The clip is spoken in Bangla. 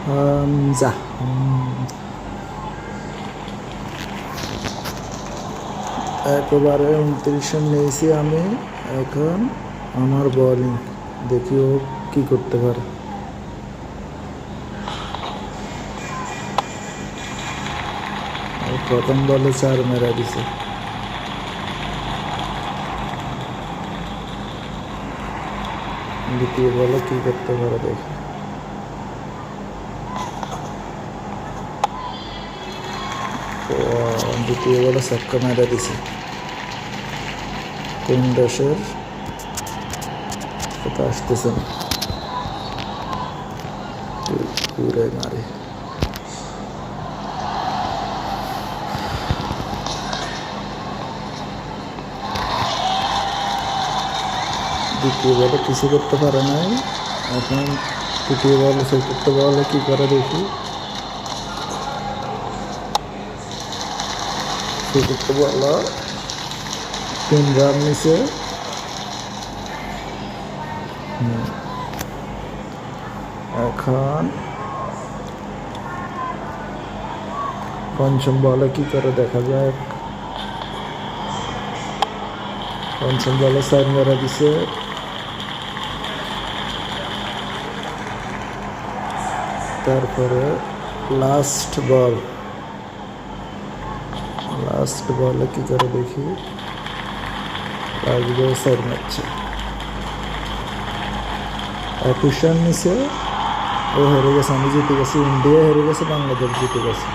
হামজা। একেবারে 29 রান নিয়েছি আমি। এখন আমার বোলিং, দেখি ও কি করতে পারে। প্রথম বলে 4 মেরা দিছে। দ্বিতীয় বলে কি করতে পারে দেখি। দ্বিতীয় বলে ছক্কা মেরা দিছে। 3 ড্যাশের কথা আসতেছে না, পুরাই মারে। দ্বিতীয় বলে কিছু করতে পারে নাই। এখন তৃতীয় বলে চতুর্থ বলে কি করে দেখি। চতুর্থ বল 3 রান নিছে। এখন পঞ্চম বলে কি করে দেখা যাক। পঞ্চম বলে 4 মেরা দিছে। তারপরে লাস্ট বলে কি করে দেখি। 4 মারছে। 21 রান নিছে। ও হেরে গেছে, আমি জিতে গেছি। ইন্ডিয়া হেরে গেছে, বাংলাদেশ জিতে গেছে।